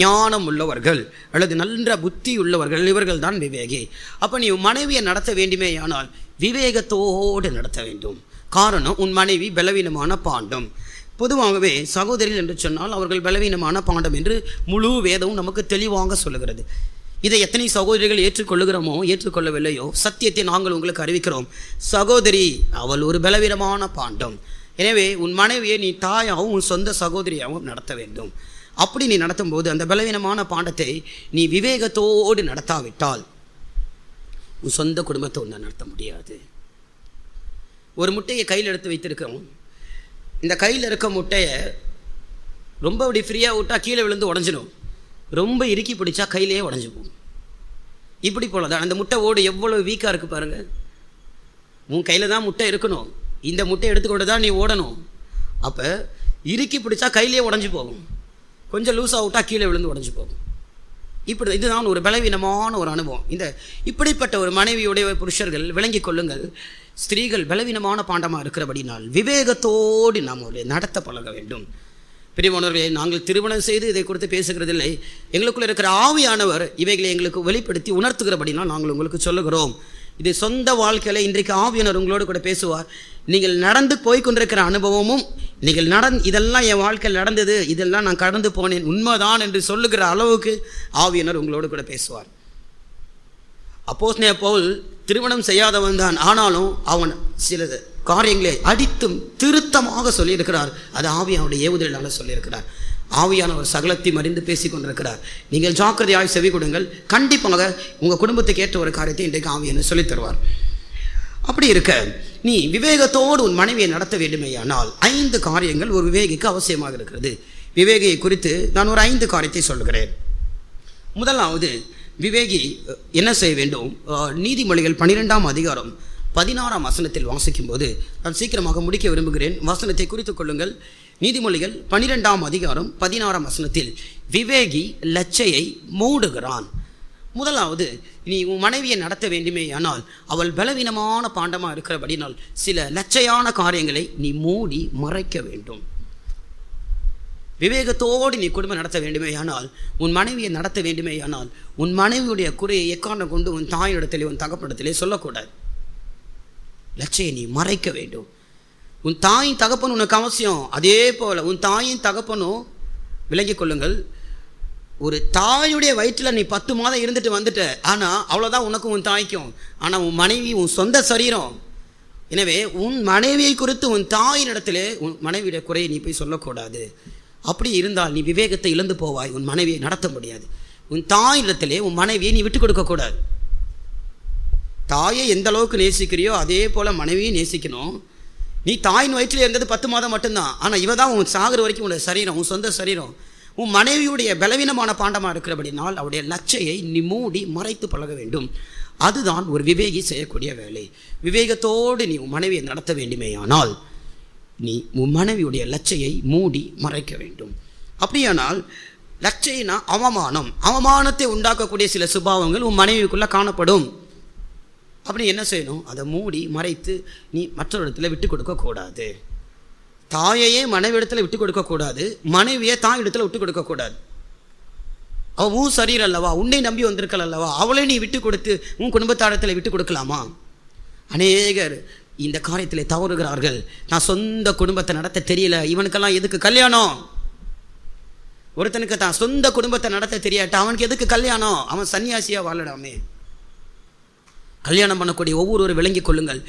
ஞானம் உள்ளவர்கள் அல்லது நல்ல புத்தி உள்ளவர்கள், இவர்கள் தான் விவேகி. அப்போ நீ மனைவியை நடத்த வேண்டுமே ஆனால் விவேகத்தோடு நடத்த வேண்டும். காரணம், உன் மனைவி பலவீனமான பாண்டம். பொதுவாகவே சகோதரிகள் என்று சொன்னால் அவர்கள் பலவீனமான பாண்டம் என்று முழு வேதமும் நமக்கு தெளிவாக சொல்லுகிறது. இதை எத்தனை சகோதரிகள் ஏற்றுக்கொள்ளுகிறோமோ ஏற்றுக்கொள்ளவில்லையோ, சத்தியத்தை நாங்கள் உங்களுக்கு அறிவிக்கிறோம். சகோதரி அவள் ஒரு பலவீனமான பாண்டம். எனவே உன் மனைவியை நீ தாயாகவும் உன் சொந்த சகோதரியாகவும் நடத்த வேண்டும். அப்படி நீ நடத்தும் போது அந்த பலவீனமான பாண்டத்தை நீ விவேகத்தோடு நடத்தாவிட்டால் உன் சொந்த குடும்பத்தை ஒன்று நடத்த முடியாது. ஒரு முட்டையை கையில் எடுத்து வைத்திருக்கிறோம். இந்த கையில் இருக்க முட்டையை ரொம்ப அப்படி ஃப்ரீயாக விட்டால் கீழே விழுந்து உடஞ்சிடும். ரொம்ப இறுக்கி பிடிச்சா கையிலேயே உடஞ்சி போகும். இப்படி போல தான் அந்த முட்டை ஓடு எவ்வளோ வீக்காக இருக்குது பாருங்கள். உன் கையில் தான் முட்டை இருக்கணும். இந்த முட்டையை எடுத்துக்கொண்டு தான் நீ ஓடணும். அப்போ இறுக்கி பிடிச்சா கையிலேயே உடஞ்சி போகும். கொஞ்சம் லூஸாக விட்டால் கீழே விழுந்து உடஞ்சி போகும். இதுதான் ஒரு பலவீனமான ஒரு அனுபவம். இப்படிப்பட்ட ஒரு மனைவியுடைய புருஷர்கள் விளங்கி கொள்ளுங்கள். ஸ்திரீகள் பலவீனமான பாண்டமாக இருக்கிறபடினால் விவேகத்தோடு நாம் நடத்த பழக வேண்டும். பிரியமானவர்களே, நாங்கள் திருமணம் செய்து இதை குறித்து பேசுகிறதில்லை. எங்களுக்குள்ள இருக்கிற ஆவியானவர் இவைகளை எங்களுக்கு வெளிப்படுத்தி உணர்த்துகிறபடினால் நாங்கள் உங்களுக்கு சொல்லுகிறோம். இது சொந்த வாழ்க்கையில் இன்றைக்கு ஆவியானவர் உங்களோடு கூட பேசுவார். நீங்கள் நடந்து போய் கொண்டிருக்கிற அனுபவமும் இதெல்லாம் என் வாழ்க்கையில் நடந்தது, இதெல்லாம் நான் கடந்து போனேன், உண்மைதான் என்று சொல்லுகிற அளவுக்கு ஆவியானவர் உங்களோடு கூட பேசுவார். அப்போஸ்தலனாகிய பவுல் திருமணம் செய்யாதவன் தான், ஆனாலும் அவன் சில காரியங்களை அடித்தும் திருத்தமாக சொல்லியிருக்கிறார். அது ஆவியானுடைய ஏவுதலால் சொல்லியிருக்கிறார். ஆவியானவர் சகலத்தையும் அறிந்து பேசி கொண்டிருக்கிறார். நீங்கள் ஜாக்கிரதையாய் செவி கொடுங்கள். கண்டிப்பாக உங்கள் குடும்பத்துக்கு ஏற்ற ஒரு காரியத்தை இன்றைக்கு ஆவியானவர் சொல்லித் தருவார். அப்படி இருக்க நீ விவேகத்தோடு உன் மனைவியை நடத்த வேண்டுமேயானால் 5 காரியங்கள் ஒரு விவேகிக்கு அவசியமாக இருக்கிறது. விவேகியை குறித்து நான் ஒரு 5 காரியத்தை சொல்கிறேன். முதலாவது, விவேகி என்ன செய்ய வேண்டும்? நீதிமொழிகள் 12ஆம் அதிகாரம் 16ஆம் வசனத்தில் வாசிக்கும்போது நான் சீக்கிரமாக முடிக்க விரும்புகிறேன். வசனத்தை குறித்து கொள்ளுங்கள். நீதிமொழிகள் 12ஆம் அதிகாரம் 16ஆம் வசனத்தில் விவேகி லச்சையை மூடுகிறான். முதலாவது, நீ உன் மனைவியை நடத்த வேண்டுமே ஆனால் அவள் பலவீனமான பாண்டமாக இருக்கிறபடினால் சில லச்சையான காரியங்களை நீ மூடி மறைக்க வேண்டும். விவேகத்தோடு நீ குடும்பம் நடத்த வேண்டுமே ஆனால், உன் மனைவியை நடத்த வேண்டுமே ஆனால், உன் மனைவியுடைய குறையை எக்காரணம் கொண்டு உன் தாயிடத்திலே உன் தகப்பனிடத்திலே சொல்லக்கூடாது. லட்சையை நீ மறைக்க வேண்டும். உன் தாயின் தகப்பன் உனக்கு அவசியம். அதே போல் உன் தாயின் தகப்பனும் விளங்கிக் கொள்ளுங்கள். ஒரு தாயுடைய வயிற்றில் நீ 10 மாதம் இருந்துட்டு வந்துட்ட, ஆனால் அவ்வளோதான் உனக்கும் உன் தாய்க்கும். ஆனால் உன் மனைவி உன் சொந்த சரீரம். எனவே உன் மனைவியை குறித்து உன் தாயின் இடத்திலே உன் மனைவியுடைய குறையை நீ போய் சொல்லக்கூடாது. அப்படி இருந்தால் நீ விவேகத்தை இழந்து போவாய். உன் மனைவியை நடத்த முடியாது. உன் தாயிடத்திலே உன் மனைவியை நீ விட்டு கொடுக்கக்கூடாது. தாயை எந்த அளவுக்கு நேசிக்கிறியோ அதே போல் மனைவியை நேசிக்கணும். நீ தாயின் வயிற்றில் இருந்தது 10 மாதம் மட்டும்தான். ஆனால் இவ தான் உன் சாகிற வரைக்கும் உன்னுடைய சரீரம், உன் சொந்த சரீரம். உன் மனைவியுடைய பலவீனமான பாண்டமாக இருக்கிறபடினால் அவருடைய லட்சையை நீ மூடி மறைத்து பழக வேண்டும். அதுதான் ஒரு விவேகி செய்யக்கூடிய வேலை. விவேகத்தோடு நீ உன் மனைவியை நடத்த வேண்டுமேயானால் நீ உன் மனைவியுடைய லட்சையை மூடி மறைக்க வேண்டும். அப்படியானால் லட்சைனா அவமானத்தை உண்டாக்கக்கூடிய சில சுபாவங்கள் உன் மனைவிக்குள்ளே காணப்படும். அப்படி என்ன செய்யணும்? அதை மூடி மறைத்து நீ மற்றொரு இடத்துல விட்டு கொடுக்கக்கூடாது. தாயையே மனைவி இடத்துல விட்டு கொடுக்கக்கூடாது, மனைவியை தாய் இடத்துல விட்டு கொடுக்கக்கூடாது. அவள் உன் சரீரம் அல்லவா, உன்னை நம்பி வந்திருக்கல் அல்லவா, அவளை நீ விட்டு கொடுத்து உன் குடும்பத்தாரத்தில் விட்டு கொடுக்கலாமா? அநேகர் இந்த காரியத்தில் தவறுகிறார்கள். நான் சொந்த குடும்பத்தை நடத்த தெரியல, இவனுக்கெல்லாம் எதுக்கு கல்யாணம்? ஒருத்தனுக்கு தான் சொந்த குடும்பத்தை நடத்த தெரியாட்டா அவனுக்கு எதுக்கு கல்யாணம்? அவன் சன்னியாசியாக வாழடாமே. கல்யாணம் பண்ணக்கூடிய ஒவ்வொருவரும் விளங்கிக் கொள்ளுங்கள்.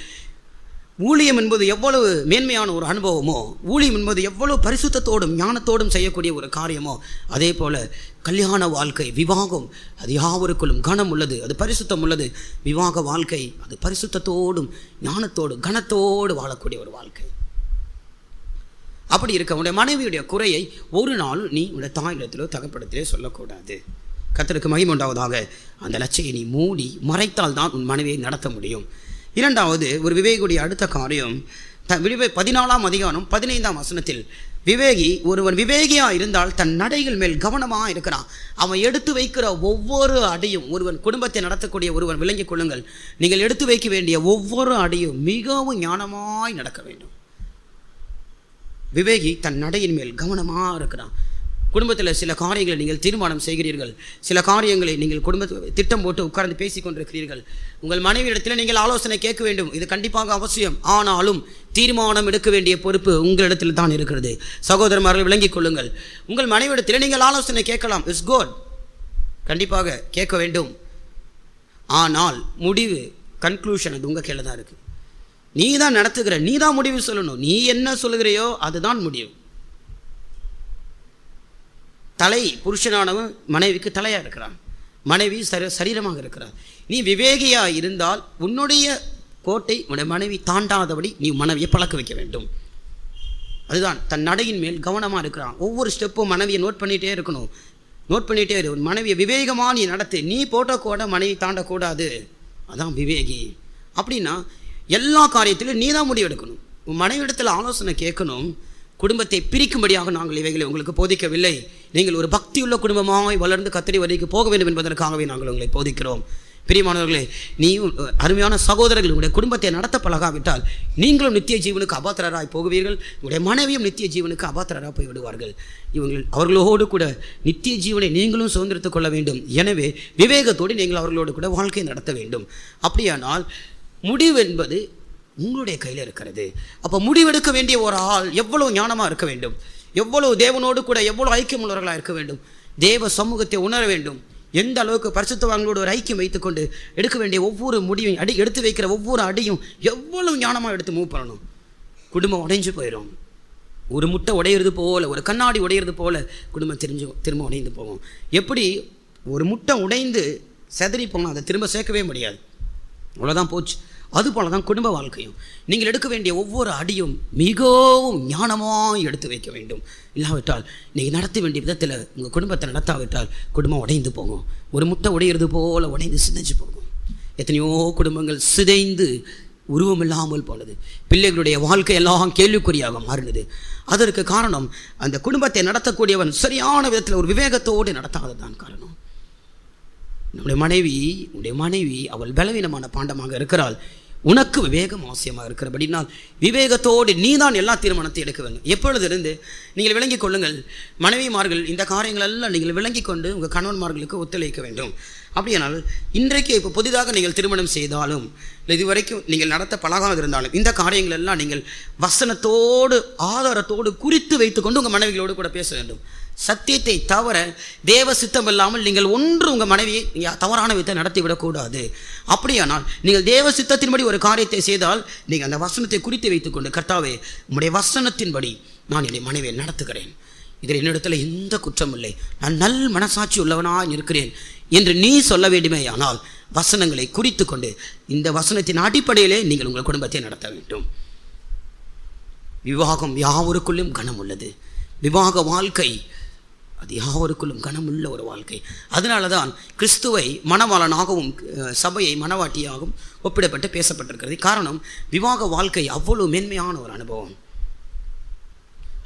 ஊழியம் என்பது எவ்வளவு மேன்மையான ஒரு அனுபவமோ, ஊழியம் என்பது எவ்வளவு பரிசுத்தத்தோடும் ஞானத்தோடும் செய்யக்கூடிய ஒரு காரியமோ, அதே போல் கல்யாண வாழ்க்கை, விவாகம், அது யாவருக்குள்ளும் கனம் உள்ளது, அது பரிசுத்தம் உள்ளது. விவாக வாழ்க்கை அது பரிசுத்தத்தோடும் ஞானத்தோடும் கனத்தோடு வாழக்கூடிய ஒரு வாழ்க்கை. அப்படி இருக்க உன்னுடைய மனைவியுடைய குறையை ஒரு நாள் நீ உன்னுடைய தாயிடத்திலோ தகப்படத்திலே சொல்லக்கூடாது. கர்த்தருக்கு மகிமை உண்டாவதாக. அந்த லட்சையை நீ மூடி மறைத்தால் தான் உன் மனைவியை நடத்த முடியும். இரண்டாவது, ஒரு விவேகியுடைய அடுத்த காரியம் 14ஆம் அதிகாரம் 15ஆம் வசனத்தில் ஒருவன் விவேகியாக இருந்தால் தன் நடைகள் மேல் கவனமாக இருக்கிறான். அவன் எடுத்து வைக்கிற ஒவ்வொரு அடியும், ஒருவன் குடும்பத்தை நடத்தக்கூடிய ஒருவன் விளங்கிக் கொள்ளுங்கள், நீங்கள் எடுத்து வைக்க வேண்டிய ஒவ்வொரு அடியும் மிகவும் ஞானமாய் நடக்க வேண்டும். விவேகி தன் நடையின் மேல் கவனமாக இருக்கிறான். குடும்பத்தில் சில காரியங்களை நீங்கள் தீர்மானம் செய்கிறீர்கள், சில காரியங்களை நீங்கள் குடும்பத்தை திட்டம் போட்டு உட்கார்ந்து பேசி கொண்டிருக்கிறீர்கள். உங்கள் மனைவியிடத்தில் நீங்கள் ஆலோசனை கேட்க வேண்டும், இது கண்டிப்பாக அவசியம். ஆனாலும் தீர்மானம் எடுக்க வேண்டிய பொறுப்பு உங்களிடத்தில் தான் இருக்கிறது. சகோதரமார்கள் விளங்கிக் கொள்ளுங்கள். உங்கள் மனைவியிடத்தில் நீங்கள் ஆலோசனை கேட்கலாம், இட்ஸ் குட், கண்டிப்பாக கேட்க வேண்டும். ஆனால் முடிவு, கன்க்ளூஷன் அது உங்கள் கையில் தான் இருக்குது. நீ தான் நடத்துகிற, நீ தான் முடிவு சொல்லணும். நீ என்ன சொல்லுகிறையோ அதுதான் முடிவு. தலை புருஷனானவன் மனைவிக்கு தலையாக இருக்கிறான், மனைவி சரீரமாக இருக்கிறார். நீ விவேகியாக இருந்தால் உன்னுடைய கோட்டை உன்னுடைய மனைவி தாண்டாதபடி நீ மனைவியை பழக்க வைக்க வேண்டும். அதுதான் தன் நடையின் மேல் கவனமாக இருக்கிறான். ஒவ்வொரு ஸ்டெப்பும் மனைவியை நோட் பண்ணிகிட்டே இருக்கணும், நோட் பண்ணிகிட்டே இரு. உன் மனைவியை விவேகமாக நீ நடத்து. நீ போட்ட கூட மனைவி தாண்டக்கூடாது, அதான் விவேகி. அப்படின்னா எல்லா காரியத்திலும் நீ தான் முடிவெடுக்கணும். உன் மனைவிடத்தில் ஆலோசனை கேட்கணும். குடும்பத்தை பிரிக்கும்படியாக நாங்கள் இவைகளை உங்களுக்கு போதிக்கவில்லை. நீங்கள் ஒரு பக்தியுள்ள குடும்பமாக வளர்ந்து கத்தடி வரைக்கு போக வேண்டும் என்பதற்காகவே நாங்கள் உங்களை போதிக்கிறோம். பிரியமானவர்களே, நீ அருமையான சகோதரர்கள் உங்களுடைய குடும்பத்தை நடத்த பழகாவிட்டால் நீங்களும் நித்திய ஜீவனுக்கு அபாத்திரராய் போகுவீர்கள், உங்களுடைய மனைவியும் நித்திய ஜீவனுக்கு அபாத்திரராக போய் விடுவார்கள். அவர்களோடு கூட நித்திய ஜீவனை நீங்களும் சுதந்திரத்துக் கொள்ள வேண்டும். எனவே விவேகத்தோடு நீங்கள் அவர்களோடு கூட வாழ்க்கையை நடத்த வேண்டும். அப்படியானால் முடிவு என்பது உங்களுடைய கையில் இருக்கிறது. அப்போ முடிவெடுக்க வேண்டிய ஒரு ஆள் எவ்வளவு ஞானமாக இருக்க வேண்டும், எவ்வளவு தேவனோடு கூட எவ்வளவு ஐக்கியம் உள்ளவர்களாக இருக்க வேண்டும், தேவ சமூகத்தை உணர வேண்டும். எந்த அளவுக்கு பரிசுத்தவான்களோடு ஒரு ஐக்கியம் வைத்துக்கொண்டு எடுக்க வேண்டிய ஒவ்வொரு முடிவையும் எடுத்து வைக்கிற ஒவ்வொரு அடியும் எவ்வளவு ஞானமாக எடுத்து மூவ் பண்ணணும். குடும்பம் உடைஞ்சு போயிடும். ஒரு முட்டை உடையிறது போல, ஒரு கண்ணாடி உடையிறது போல குடும்பம் திரும்ப உடைந்து போகும். எப்படி ஒரு முட்டை உடைந்து செதறி போனால் அதை திரும்ப சேர்க்கவே முடியாது, அவ்வளோதான் போச்சு. அதுபோல தான் குடும்ப வாழ்க்கையும். நீங்கள் எடுக்க வேண்டிய ஒவ்வொரு அடியும் மிகவும் ஞானமாக எடுத்து வைக்க வேண்டும். இல்லாவிட்டால் நீங்கள் நடத்த வேண்டிய விதத்தில் உங்கள் குடும்பத்தை நடத்தாவிட்டால் குடும்பம் உடைந்து போகும். ஒரு முட்டை உடையிறது போல் உடைந்து சிதைஞ்சு போகும். எத்தனையோ குடும்பங்கள் சிதைந்து உருவமில்லாமல் போனது. பிள்ளைகளுடைய வாழ்க்கை எல்லாம் கேள்விக்குறியாக மாறினது. அதற்கு காரணம் அந்த குடும்பத்தை நடத்தக்கூடியவன் சரியான விதத்தில் ஒரு விவேகத்தோடு நடத்தாததான் காரணம். உன்னுடைய மனைவி அவள் பலவீனமான பாண்டமாக இருக்கிறாள். உனக்கு விவேகம் அவசியமாக இருக்கிறபடினால் விவேகத்தோடு நீ தான் எல்லா தீர்மானத்தை எடுக்க வேண்டும். எப்பொழுது இருந்து நீங்கள் விளங்கிக் கொள்ளுங்கள், மனைவிமார்கள் இந்த காரியங்கள் எல்லாம் நீங்கள் விளங்கி கொண்டு உங்கள் கணவன்மார்களுக்கு ஒத்துழைக்க வேண்டும். அப்படியானால் இன்றைக்கு இப்போ புதிதாக நீங்கள் திருமணம் செய்தாலும் இதுவரைக்கும் நீங்கள் நடத்த பழகாது இருந்தாலும் இந்த காரியங்கள் எல்லாம் நீங்கள் வசனத்தோடு ஆதாரத்தோடு குறித்து வைத்துக்கொண்டு உங்கள் மனைவிகளோடு கூட பேச வேண்டும். சத்தியத்தை தவிர தேவ சித்தம் இல்லாமல் நீங்கள் ஒன்று உங்கள் மனைவியை நீங்கள் தவறான விதத்தை நடத்திவிடக்கூடாது. அப்படியானால் நீங்கள் தேவ சித்தத்தின்படி ஒரு காரியத்தை செய்தால் நீங்கள் அந்த வசனத்தை குறித்து வைத்துக்கொண்டு, கர்த்தாவே உம்முடைய வசனத்தின்படி நான் என்னுடைய மனைவியை நடத்துகிறேன், இதில் என்னிடத்தில் எந்த குற்றம் இல்லை, நான் நல் மனசாட்சி உள்ளவனாக இருக்கிறேன் என்று நீ சொல்ல வேண்டுமே. ஆனால் வசனங்களை குறித்து கொண்டு இந்த வசனத்தின் அடிப்படையிலே நீங்கள் உங்கள் குடும்பத்தை நடத்த வேண்டும். விவாகம் யாவருக்குள்ளும் கனம் உள்ளது. விவாக வாழ்க்கை அது யாவருக்குள்ளும் கனமுள்ள ஒரு வாழ்க்கை. அதனால தான் கிறிஸ்துவை மணவாளனாகவும் சபையை மணவாட்டியாகவும் ஒப்பிடப்பட்டு பேசப்பட்டிருக்கிறது. காரணம், விவாக வாழ்க்கை அவ்வளவு மேன்மையான ஒரு அனுபவம்.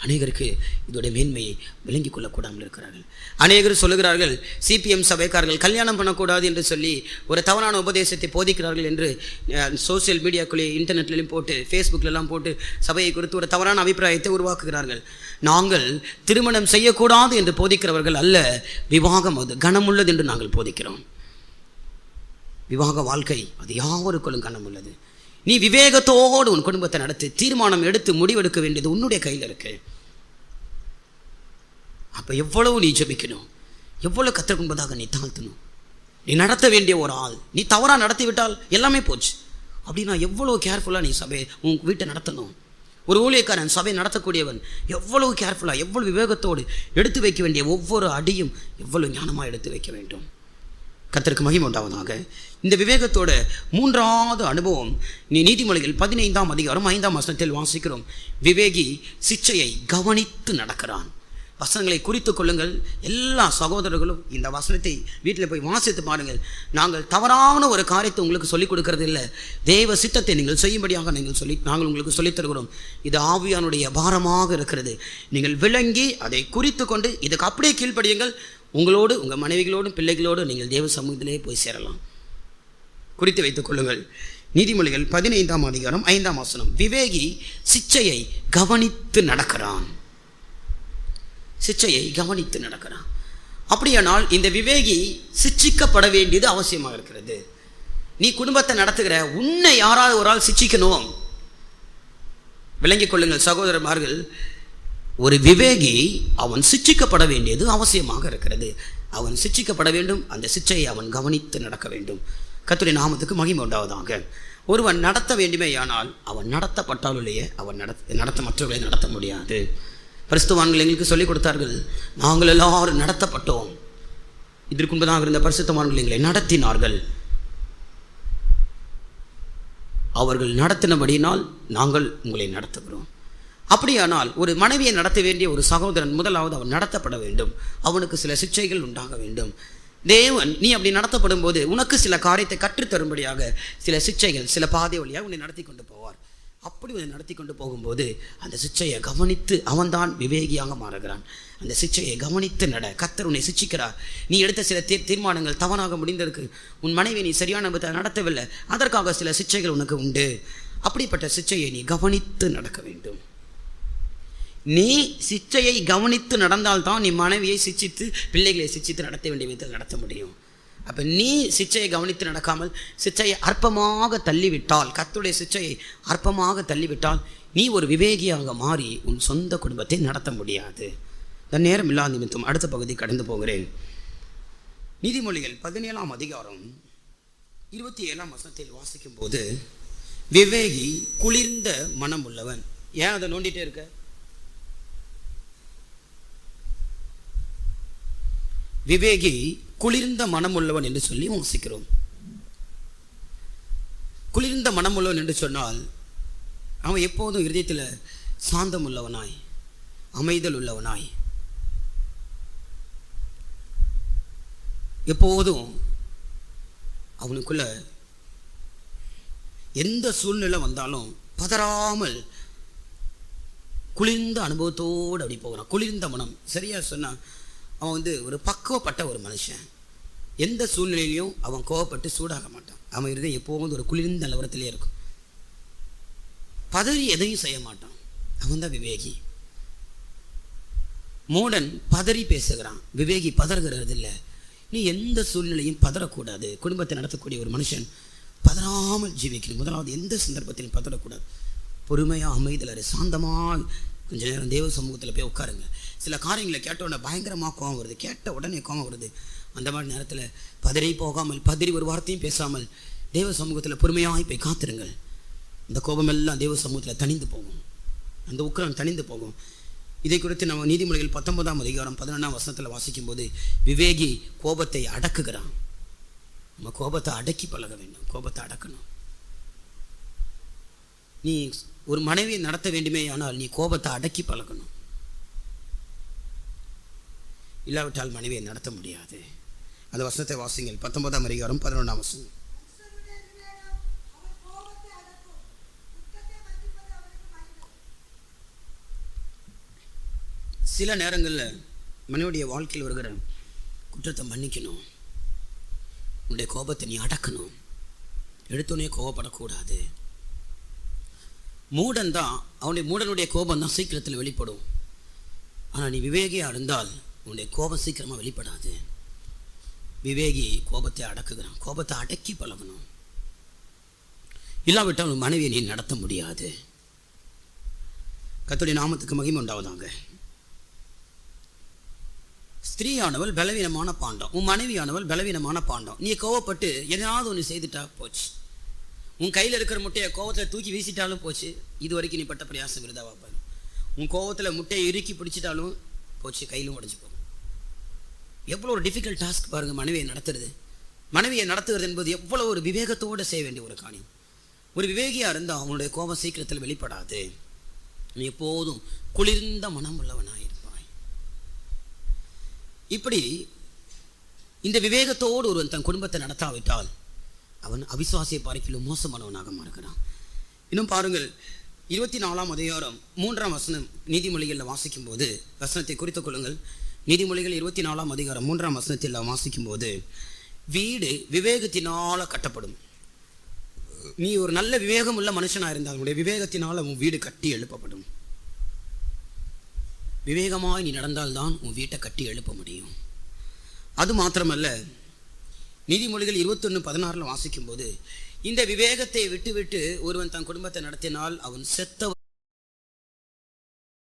அநேகருக்கு இதோடைய மேன்மையை விளங்கி கொள்ளக்கூடாமல் இருக்கிறார்கள். அநேகர் சொல்லுகிறார்கள், சிபிஎம் சபைக்காரர்கள் கல்யாணம் பண்ணக்கூடாது என்று சொல்லி ஒரு தவறான உபதேசத்தை போதிக்கிறார்கள் என்று சோசியல் மீடியாக்குள்ளே இன்டர்நெட்லையும் போட்டு ஃபேஸ்புக்கிலெல்லாம் போட்டு சபையை குறித்து ஒரு தவறான அபிப்பிராயத்தை உருவாக்குகிறார்கள். நாங்கள் திருமணம் செய்யக்கூடாது என்று போதிக்கிறவர்கள் அல்ல, விவாகம் அது கனமுள்ளது என்று நாங்கள் போதிக்கிறோம். விவாக வாழ்க்கை அது யாவருக்குள்ளும் கனமுள்ளது. நீ விவேகத்தோடு உன் குடும்பத்தை நடத்தி தீர்மானம் எடுத்து முடிவெடுக்க வேண்டியது உன்னுடைய கையில் இருக்கு. அப்போ எவ்வளவு நீ ஜெபிக்கணும், எவ்வளவு கற்றுக்கொண்டதாக நீ தாழ்த்தணும். நீ நடத்த வேண்டிய ஒரு ஆள் நீ தவறாக நடத்தி விட்டால் எல்லாமே போச்சு. அப்படின்னா எவ்வளோ கேர்ஃபுல்லாக நீ சபையை உன் வீட்டை நடத்தணும். ஒரு ஊழியக்காரன் சபை நடத்தக்கூடியவன் எவ்வளவு கேர்ஃபுல்லாக எவ்வளவு விவேகத்தோடு எடுத்து வைக்க வேண்டிய ஒவ்வொரு அடியும் எவ்வளவு ஞானமாக எடுத்து வைக்க வேண்டும். கர்த்தருக்கு மகிமை உண்டாவதாக. இந்த விவேகத்தோட மூன்றாவது அனுபவம் நீ நீதிமொழிகள் 15ஆம் அதிகாரம் 5ஆம் வசனத்தில் வாசிக்கிறோம். விவேகி சிச்சையை கவனித்து நடக்கிறான். வசனங்களை குறித்து கொள்ளுங்கள். எல்லா சகோதரர்களும் இந்த வசனத்தை வீட்டில் போய் வாசித்து பாருங்கள். நாங்கள் தவறான ஒரு காரியத்தை உங்களுக்கு சொல்லிக் கொடுக்கறது இல்லை, தேவ சித்தத்தை நீங்கள் செய்யும்படியாக நாங்கள் உங்களுக்கு சொல்லித் தருகிறோம். இது ஆவியானுடைய பாரமாக இருக்கிறது. நீங்கள் விளங்கி அதை குறித்து கொண்டு இதுக்கு அப்படியே கீழ்ப்படியுங்கள். உங்களோடு உங்கள் மனைவிகளோடும் பிள்ளைகளோடு நீங்கள் தேவ சமூகத்திலே போய் சேரலாம். குறித்து வைத்துக் கொள்ளுங்கள். நீதிமொழிகள் 15ஆம் அதிகாரம் 5ஆம் வசனம். விவேகி சிச்சையை கவனித்து நடக்கிறான். சிச்சையை கவனித்து நடக்கிறான். அப்படியானால் இந்த விவேகி சிச்சிக்கப்பட வேண்டியது அவசியமாக இருக்கிறது. நீ குடும்பத்தை நடத்துகிற உன்னை யாராவது ஒரு ஆள் சிச்சிக்கணும். விளங்கிக் கொள்ளுங்கள் சகோதரமார்கள், ஒரு விவேகி அவன் சிச்சிக்கப்பட வேண்டியது அவசியமாக இருக்கிறது. அவன் சிச்சிக்கப்பட வேண்டும். அந்த சிச்சையை அவன் கவனித்து நடக்க வேண்டும். கர்த்தருடைய நாமத்துக்கு மகிமை உண்டாவதாக. ஒருவன் நடத்த வேண்டுமேயானால் அவன் நடத்தப்பட்டாலேயே அவன் நடத்த மற்றவர்களை நடத்த முடியாது. பரிசுத்தவான்கள் எங்களுக்கு சொல்லிக் கொடுத்தார்கள். நாங்கள் எல்லாரும் நடத்தப்பட்டோம். இதற்கு முன்பதாக இருந்த பரிசுத்தவான்கள் எங்களை நடத்தினார்கள். அவர்கள் நடத்தினபடியினால் நாங்கள் உங்களை நடத்துகிறோம். அப்படியானால் ஒரு மனைவியை நடத்த வேண்டிய ஒரு சகோதரன் முதலாவது அவன் நடத்தப்பட வேண்டும். அவனுக்கு சில சிக்ஷைகள் உண்டாக வேண்டும். தேவன் நீ அப்படி நடத்தப்படும் போது உனக்கு சில காரியத்தை கற்றுத்தரும்படியாக சில சிக்ஷைகள், சில பாதை வழியாக உன்னை நடத்தி கொண்டு போவார். அப்படி உன்னை நடத்தி கொண்டு போகும்போது அந்த சிக்ஷையை கவனித்து அவன்தான் விவேகியாக மாறுகிறான். அந்த சிக்ஷையை கவனித்து நட. கர்த்தர் உன்னை சிக்ஷிக்கிறார். நீ எடுத்த சில தீர்மானங்கள் தவறாக முடிந்திருக்கு. உன் மனைவி நீ சரியான நடத்தவில்லை, அதற்காக சில சிக்ஷைகள் உனக்கு உண்டு. அப்படிப்பட்ட சிக்ஷையை நீ கவனித்து நடக்க வேண்டும். நீ சிக்ஷையை கவனித்து நடந்தால்தான் நீ மனைவியை சிக்ஷித்து பிள்ளைகளை சிக்ஷித்து நடத்த வேண்டிய விதத்தில் நடத்த முடியும். அப்போ நீ சிக்ஷையை கவனித்து நடக்காமல் சிக்ஷையை அற்பமாக தள்ளிவிட்டால், கர்த்தருடைய சிக்ஷையை அற்பமாக தள்ளிவிட்டால் நீ ஒரு விவேகியாக மாறி உன் சொந்த குடும்பத்தை நடத்த முடியாது. தன் நேரம் இல்லாத நிமித்தம் அடுத்த பகுதி கடந்து போகிறேன். நீதிமொழிகள் 17ஆம் அதிகாரம் 27ஆம் வசனத்தில் வாசிக்கும் போது, விவேகி குளிர்ந்த மனம் உள்ளவன். ஏன் அதை நோண்டிட்டே இருக்க? விவேகி குளிர்ந்த மனம் உள்ளவன் என்று சொல்லி வாசிக்கிறோம். குளிர்ந்த மனம் உள்ளவன் என்று சொன்னால் அவன் எப்போதும் இதயத்தில் சாந்தம் உள்ளவனாய், அமைதல் உள்ளவனாய், எப்போதும் அவனுக்குள்ள எந்த சூழ்நிலை வந்தாலும் பதறாமல் குளிர்ந்த அனுபவத்தோடு அப்படி போகிறான். குளிர்ந்த மனம், சரியா சொன்னான். அவன் ஒரு பக்குவப்பட்ட ஒரு மனுஷன். எந்த சூழ்நிலையிலையும் அவன் கோவப்பட்டு சூடாக மாட்டான். அவன் இருதயம் எப்போதும் ஒரு குளிர்ந்த நிலவரத்திலே இருக்கும். பதறி எதையும் செய்ய மாட்டான். அவன் தான் விவேகி. மூடன் பதறி பேசுகிறான், விவேகி பதறுகிறது இல்லை. நீ எந்த சூழ்நிலையும் பதறக்கூடாது. குடும்பத்தை நடத்தக்கூடிய ஒரு மனுஷன் பதறாமல் ஜீவிக்கணும். முதலாவது எந்த சந்தர்ப்பத்திலும் பதறக்கூடாது. பொறுமையாக அமைதல், சாந்தமாக கொஞ்ச நேரம் தேவ சமூகத்தில் போய் உட்காருங்க. சில காரியங்களை கேட்ட உடனே பயங்கரமாக கோபம் வருது, கேட்ட உடனே கோபம் வருது. அந்த மாதிரி நேரத்தில் பதறி போகாமல், பதறி ஒரு வார்த்தையும் பேசாமல் தேவ சமூகத்தில் பொறுமையாக போய் காத்திருங்கள். அந்த கோபமெல்லாம் தேவ சமூகத்தில் தணிந்து போகும், அந்த உக்கிரம் தணிந்து போகும். இதை குறித்து நம்ம நீதிமொழிகள் 19ஆம் அதிகாரம் 11ஆம் வசனத்தில் வாசிக்கும் போது, விவேகி கோபத்தை அடக்குகிறான். நம்ம கோபத்தை அடக்கி பழக வேண்டும். கோபத்தை அடக்கணும். நீ ஒரு மனைவியை நடத்த வேண்டுமே, ஆனால் நீ கோபத்தை அடக்கி பழகணும். இல்லாவிட்டால் மனைவியை நடத்த முடியாது. அந்த வசனத்தை வாசிங்கள். 19ஆம் அதிகாரம் 11ஆம் வசனம். சில நேரங்களில் மனைவியுடைய வாழ்க்கையில் வருகிற குற்றத்தை மன்னிக்கணும். உன்னுடைய கோபத்தை நீ அடக்கணும். எடுத்தோடனே கோபப்படக்கூடாது. மூடன் தான், மூடனுடைய கோபம் தான் சீக்கிரத்தில் வெளிப்படும். ஆனால் நீ விவேகியாக இருந்தால் உன்னுடைய கோபம் சீக்கிரமாக வெளிப்படாது. விவேகி கோபத்தை அடக்குகிறான். கோபத்தை அடக்கி பழகணும். இல்லாவிட்டால் உன் மனைவியை நீ நடத்த முடியாது. கர்த்தருடைய நாமத்துக்கு மகிமை உண்டாவதாக. ஸ்திரீயானவள் பலவீனமான பாண்டம், உன் மனைவியானவள் பலவீனமான பாண்டம். நீ கோவப்பட்டு எதாவது ஒன்று செய்துட்டா போச்சு. உன் கையில் இருக்கிற முட்டையை கோவத்தில் தூக்கி வீசிட்டாலும் போச்சு. இது வரைக்கும் நீ பட்ட பிரயாசம் விருதாவா போயிடும். உன் கோவத்தில் முட்டையை இறுக்கி பிடிச்சிட்டாலும் போச்சு, கையிலும் உடைஞ்சு போகும். எவ்வளோ ஒரு டிஃபிகல்ட் டாஸ்க் பாருங்கள் மனைவியை நடத்துறது. மனைவியை நடத்துகிறது என்பது எவ்வளோ ஒரு விவேகத்தோடு செய்ய வேண்டிய ஒரு காரியம். ஒரு விவேகியாக இருந்தால் அவனுடைய கோபம் சீக்கிரத்தில் வெளிப்படாது. நீ எப்போதும் குளிர்ந்த மனம் உள்ளவனாயிருப்பாய். இப்படி இந்த விவேகத்தோடு ஒருவன் தன் குடும்பத்தை நடத்தாவிட்டால் அவன் அவிசுவாசியை பார்க்கிலும் மோசமானவனாக மாறுகிறான். இன்னும் பாருங்கள், 24ஆம் அதிகாரம் 3ஆம் வசனம் நீதிமொழிகளில் வாசிக்கும் போது, வசனத்தை குறித்துக் கொள்ளுங்கள். நீதிமொழிகள் 24ஆம் அதிகாரம் 3ஆம் வசனத்தில் வாசிக்கும் போது, வீடு விவேகத்தினால் கட்டப்படும். நீ ஒரு நல்ல விவேகம் உள்ள மனுஷனாக இருந்தால் உன்னுடைய விவேகத்தினால் உன் வீடு கட்டி எழுப்பப்படும். விவேகமாய் நீ நடந்தால்தான் உன் வீட்டை கட்டி எழுப்ப முடியும். அது மாத்திரமல்ல, நீதிமொழிகள் 21:16 வாசிக்கும் போது, இந்த விவேகத்தை விட்டுவிட்டு ஒருவன் தன் குடும்பத்தை நடத்தினால் அவன் செத்த